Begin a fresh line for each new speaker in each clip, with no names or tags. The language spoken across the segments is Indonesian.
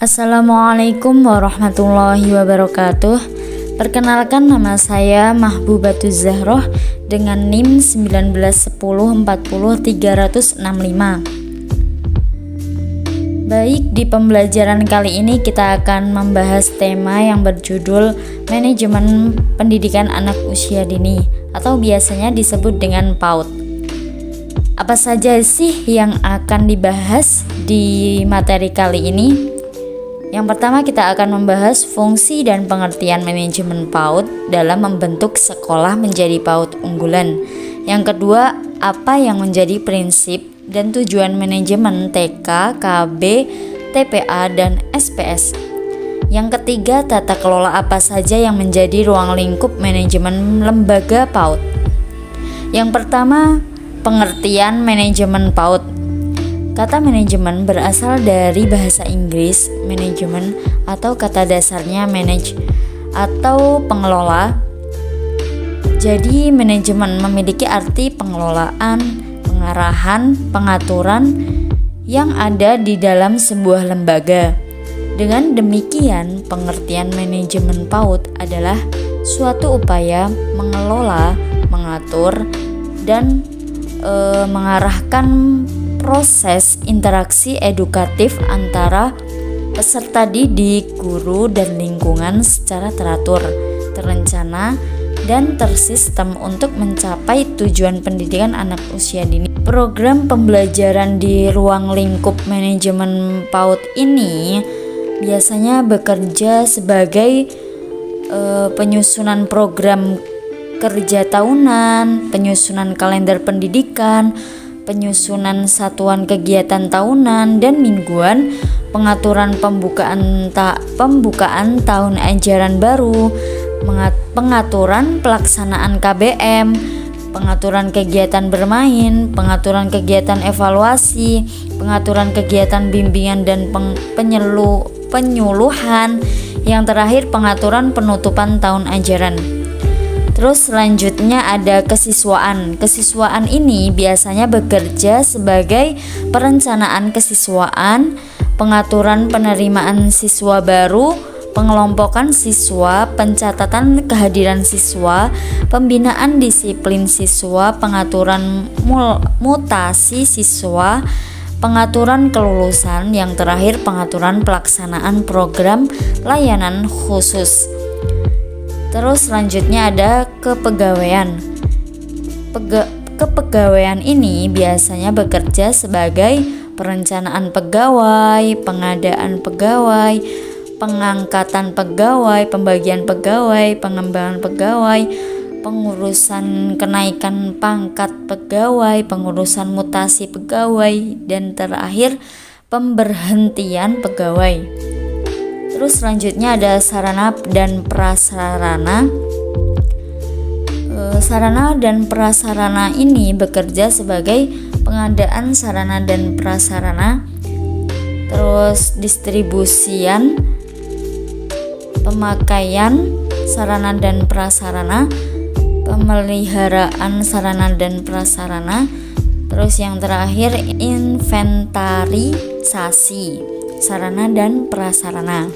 Assalamualaikum warahmatullahi wabarakatuh. Perkenalkan, nama saya Mahbubatuz Zahroh dengan NIM 1910400365. Baik, di pembelajaran kali ini kita akan membahas tema yang berjudul Manajemen Pendidikan Anak Usia Dini atau biasanya disebut dengan PAUD. Apa saja sih yang akan dibahas di materi kali ini? Yang pertama, kita akan membahas fungsi dan pengertian manajemen PAUD dalam membentuk sekolah menjadi PAUD unggulan. Yang kedua, apa yang menjadi prinsip dan tujuan manajemen TK, KB, TPA, dan SPS. Yang ketiga, tata kelola apa saja yang menjadi ruang lingkup manajemen lembaga PAUD. Yang pertama, pengertian manajemen PAUD. Kata manajemen berasal dari bahasa Inggris manajemen atau kata dasarnya manage atau pengelola. Jadi manajemen memiliki arti pengelolaan, pengarahan, pengaturan yang ada di dalam sebuah lembaga. Dengan demikian, pengertian manajemen PAUD adalah suatu upaya mengelola, mengatur, dan mengarahkan proses interaksi edukatif antara peserta didik, guru, dan lingkungan secara teratur, terencana, dan tersistem untuk mencapai tujuan pendidikan anak usia dini. Program pembelajaran di ruang lingkup manajemen PAUD ini biasanya bekerja sebagai penyusunan program kerja tahunan, penyusunan kalender pendidikan, penyusunan satuan kegiatan tahunan dan mingguan, pengaturan pembukaan tahun ajaran baru, pengaturan pelaksanaan KBM, pengaturan kegiatan bermain, pengaturan kegiatan evaluasi, pengaturan kegiatan bimbingan dan penyuluhan, yang terakhir pengaturan penutupan tahun ajaran. Terus selanjutnya ada kesiswaan. Kesiswaan ini biasanya bekerja sebagai perencanaan kesiswaan, pengaturan penerimaan siswa baru, pengelompokan siswa, pencatatan kehadiran siswa, pembinaan disiplin siswa, pengaturan mutasi siswa, pengaturan kelulusan, yang terakhir pengaturan pelaksanaan program layanan khusus. Terus selanjutnya ada kepegawaian. Kepegawaian ini biasanya bekerja sebagai perencanaan pegawai, pengadaan pegawai, pengangkatan pegawai, pembagian pegawai, pengembangan pegawai, pengurusan kenaikan pangkat pegawai, pengurusan mutasi pegawai, dan terakhir pemberhentian pegawai. Terus selanjutnya ada sarana dan prasarana. Sarana dan prasarana ini bekerja sebagai pengadaan sarana dan prasarana, terus distribusian, pemakaian sarana dan prasarana, pemeliharaan sarana dan prasarana, terus yang terakhir inventarisasi sarana dan prasarana.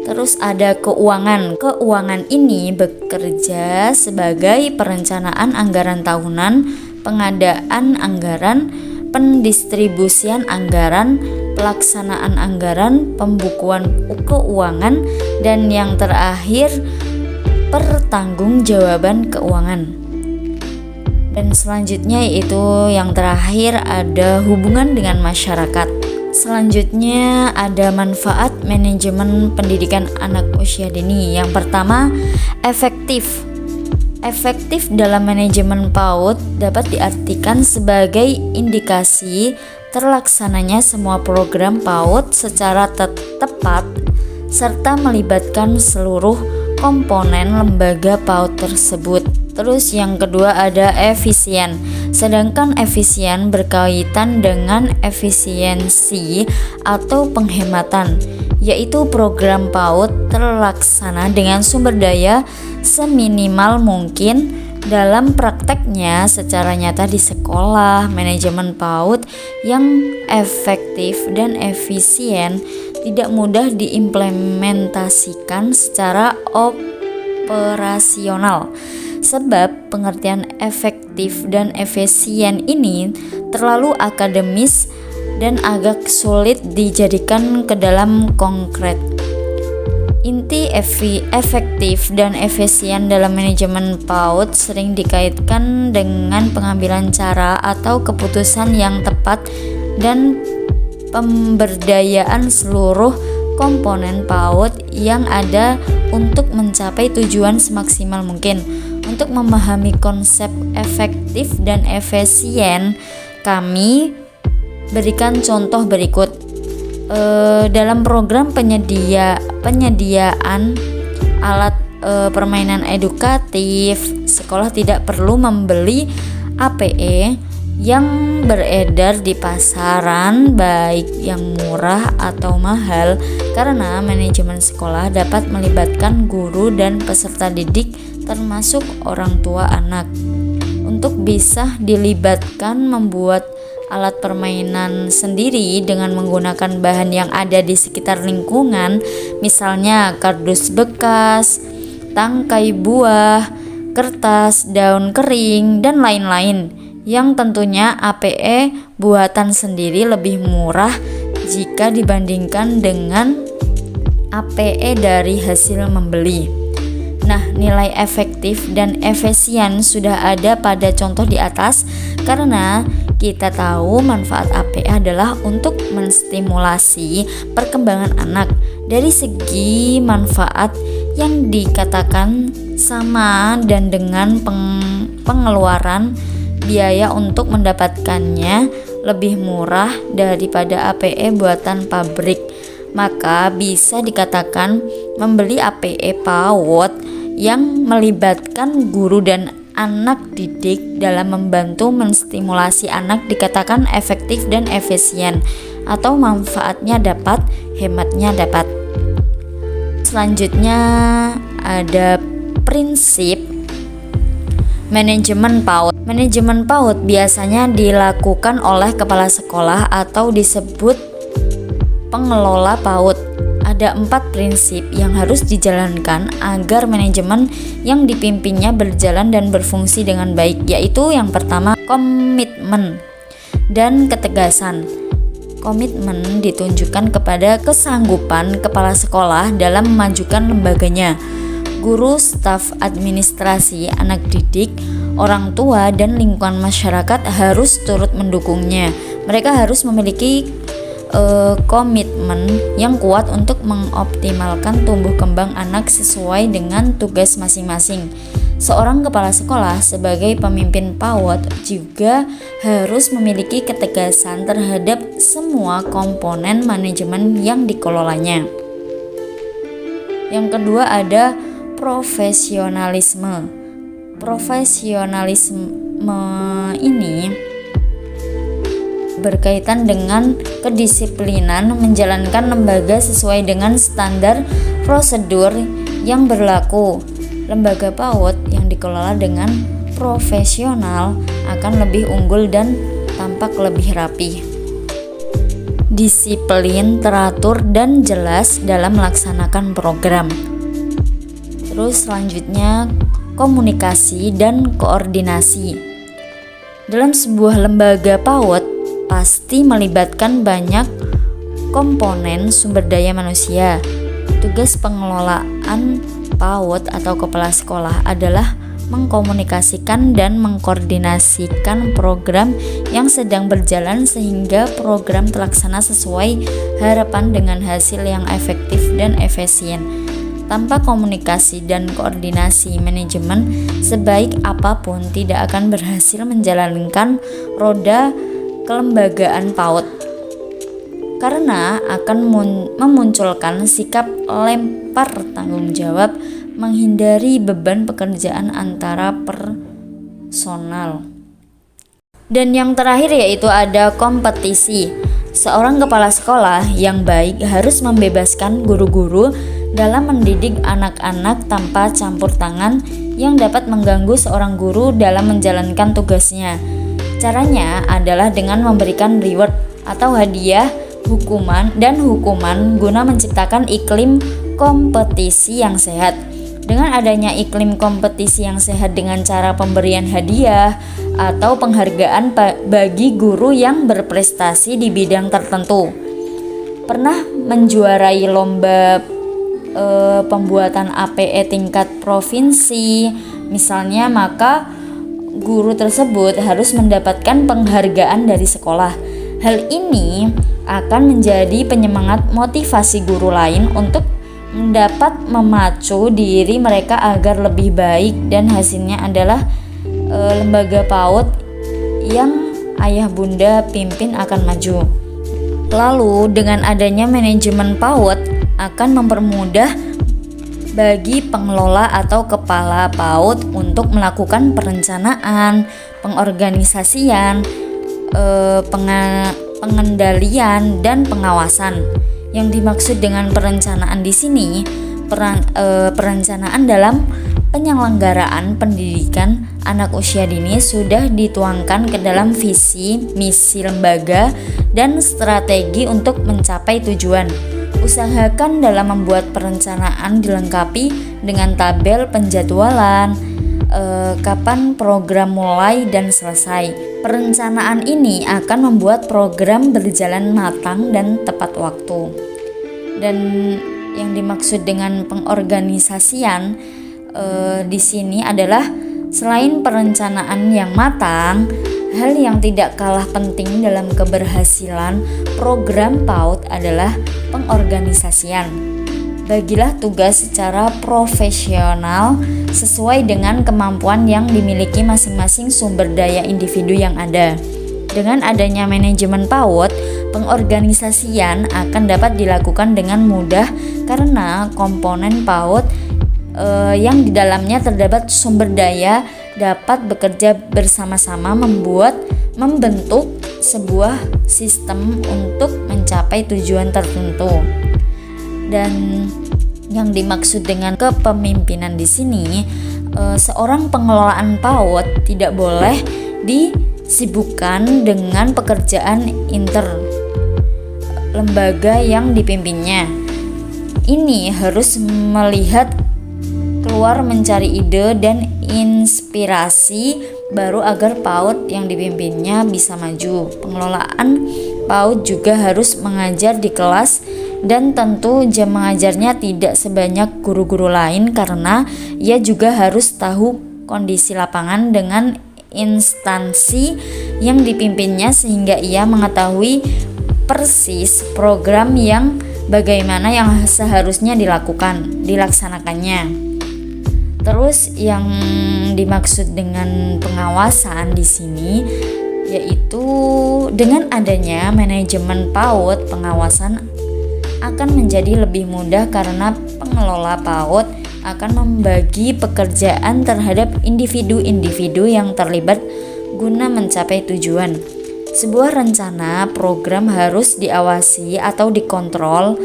Terus ada keuangan. Keuangan ini bekerja sebagai perencanaan anggaran tahunan, pengadaan anggaran, pendistribusian anggaran, pelaksanaan anggaran, pembukuan keuangan, dan yang terakhir pertanggungjawaban keuangan. Dan selanjutnya yaitu yang terakhir ada hubungan dengan masyarakat. Selanjutnya ada manfaat manajemen pendidikan anak usia dini. Yang pertama, efektif. Efektif dalam manajemen PAUD dapat diartikan sebagai indikasi terlaksananya semua program PAUD secara tepat serta melibatkan seluruh komponen lembaga PAUD tersebut. Terus yang kedua ada efisien. Sedangkan efisien berkaitan dengan efisiensi atau penghematan, yaitu program PAUD terlaksana dengan sumber daya seminimal mungkin Dalam prakteknya, secara nyata di sekolah, manajemen PAUD yang efektif dan efisien tidak mudah diimplementasikan secara operasional. Sebab pengertian efektif dan efisien ini terlalu akademis dan agak sulit dijadikan ke dalam konkret. Inti efektif dan efisien dalam manajemen PAUD sering dikaitkan dengan pengambilan cara atau keputusan yang tepat dan pemberdayaan seluruh komponen PAUD yang ada untuk mencapai tujuan semaksimal mungkin. Untuk memahami konsep efektif dan efisien, kami berikan contoh berikut. Dalam program penyediaan alat permainan edukatif, sekolah tidak perlu membeli APE yang beredar di pasaran, baik yang murah atau mahal, karena manajemen sekolah dapat melibatkan guru dan peserta didik termasuk orang tua anak untuk bisa dilibatkan membuat alat permainan sendiri dengan menggunakan bahan yang ada di sekitar lingkungan, misalnya kardus bekas, tangkai buah, kertas, daun kering, dan lain-lain, yang tentunya APE buatan sendiri lebih murah jika dibandingkan dengan APE dari hasil membeli. Nah, nilai efektif dan efisien sudah ada pada contoh di atas karena kita tahu manfaat APE adalah untuk menstimulasi perkembangan anak. Dari segi manfaat yang dikatakan sama dan dengan pengeluaran biaya untuk mendapatkannya lebih murah daripada APE buatan pabrik, maka bisa dikatakan membeli APE PAUD yang melibatkan guru dan anak didik dalam membantu menstimulasi anak dikatakan efektif dan efisien, atau manfaatnya dapat, hematnya dapat. Selanjutnya ada prinsip manajemen PAUD. Manajemen PAUD biasanya dilakukan oleh kepala sekolah atau disebut pengelola PAUD. Ada 4 prinsip yang harus dijalankan agar manajemen yang dipimpinnya berjalan dan berfungsi dengan baik, yaitu yang pertama, komitmen dan ketegasan. Komitmen ditunjukkan kepada kesanggupan kepala sekolah dalam memajukan lembaganya. Guru, staf administrasi, anak didik, orang tua, dan lingkungan masyarakat harus turut mendukungnya. Mereka harus memiliki komitmen yang kuat untuk mengoptimalkan tumbuh kembang anak sesuai dengan tugas masing-masing. Seorang kepala sekolah sebagai pemimpin PAUD juga harus memiliki ketegasan terhadap semua komponen manajemen yang dikelolanya. Yang kedua ada profesionalisme. Profesionalisme ini berkaitan dengan kedisiplinan menjalankan lembaga sesuai dengan standar prosedur yang berlaku. Lembaga PAUD yang dikelola dengan profesional akan lebih unggul dan tampak lebih rapi. Disiplin, teratur, dan jelas dalam melaksanakan program. Terus selanjutnya komunikasi dan koordinasi. Dalam sebuah lembaga PAUD pasti melibatkan banyak komponen sumber daya manusia. Tugas pengelolaan PAUD atau kepala sekolah adalah mengkomunikasikan dan mengkoordinasikan program yang sedang berjalan sehingga program terlaksana sesuai harapan dengan hasil yang efektif dan efisien. Tanpa komunikasi dan koordinasi manajemen, sebaik apapun tidak akan berhasil menjalankan roda kelembagaan PAUD karena akan memunculkan sikap lempar tanggung jawab, menghindari beban pekerjaan antara personal. Dan yang terakhir yaitu ada kompetisi. Seorang kepala sekolah yang baik harus membebaskan guru-guru dalam mendidik anak-anak tanpa campur tangan yang dapat mengganggu seorang guru dalam menjalankan tugasnya. Caranya adalah dengan memberikan reward atau hadiah, hukuman guna menciptakan iklim kompetisi yang sehat. Dengan adanya iklim kompetisi yang sehat dengan cara pemberian hadiah atau penghargaan bagi guru yang berprestasi di bidang tertentu, pernah menjuarai lomba pembuatan APE tingkat provinsi misalnya, maka guru tersebut harus mendapatkan penghargaan dari sekolah. Hal ini akan menjadi penyemangat motivasi guru lain untuk dapat memacu diri mereka agar lebih baik, dan hasilnya adalah lembaga PAUD yang ayah bunda pimpin akan maju. Lalu dengan adanya manajemen PAUD akan mempermudah bagi pengelola atau kepala PAUD untuk melakukan perencanaan, pengorganisasian, pengendalian, dan pengawasan. Yang dimaksud dengan perencanaan di sini, perencanaan dalam penyelenggaraan pendidikan anak usia dini sudah dituangkan ke dalam visi, misi lembaga, dan strategi untuk mencapai tujuan. Usahakan dalam membuat perencanaan dilengkapi dengan tabel penjadwalan, kapan program mulai dan selesai. Perencanaan ini akan membuat program berjalan matang dan tepat waktu. Dan yang dimaksud dengan pengorganisasian di sini adalah selain perencanaan yang matang, hal yang tidak kalah penting dalam keberhasilan program PAUD adalah pengorganisasian. Bagilah tugas secara profesional sesuai dengan kemampuan yang dimiliki masing-masing sumber daya individu yang ada. Dengan adanya manajemen PAUD, pengorganisasian akan dapat dilakukan dengan mudah karena komponen PAUD yang di dalamnya terdapat sumber daya dapat bekerja bersama-sama membentuk sebuah sistem untuk mencapai tujuan tertentu. Dan yang dimaksud dengan kepemimpinan di sini, seorang pengelolaan PAUD tidak boleh disibukkan dengan pekerjaan inter lembaga yang dipimpinnya. Ini harus melihat keluar, mencari ide dan inspirasi baru agar PAUD yang dipimpinnya bisa maju. Pengelolaan PAUD juga harus mengajar di kelas, dan tentu jam mengajarnya tidak sebanyak guru-guru lain karena ia juga harus tahu kondisi lapangan dengan instansi yang dipimpinnya sehingga ia mengetahui persis program yang bagaimana yang seharusnya dilaksanakannya. Terus yang dimaksud dengan pengawasan di sini yaitu dengan adanya manajemen PAUD, pengawasan akan menjadi lebih mudah karena pengelola PAUD akan membagi pekerjaan terhadap individu-individu yang terlibat guna mencapai tujuan. Sebuah rencana program harus diawasi atau dikontrol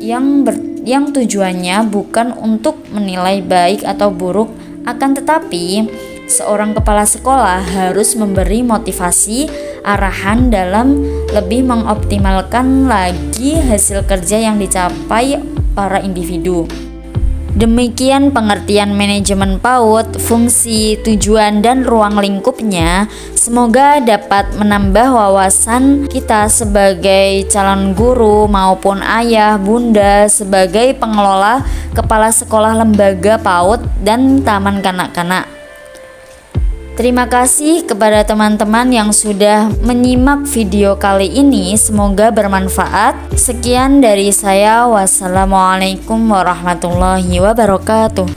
yang tujuannya bukan untuk menilai baik atau buruk, akan tetapi seorang kepala sekolah harus memberi motivasi, arahan dalam lebih mengoptimalkan lagi hasil kerja yang dicapai para individu. Demikian pengertian manajemen PAUD, fungsi, tujuan, dan ruang lingkupnya. Semoga dapat menambah wawasan kita sebagai calon guru maupun ayah, bunda, sebagai pengelola, kepala sekolah lembaga PAUD dan taman kanak-kanak. Terima kasih kepada teman-teman yang sudah menyimak video kali ini. Semoga bermanfaat. Sekian dari saya. Wassalamualaikum warahmatullahi wabarakatuh.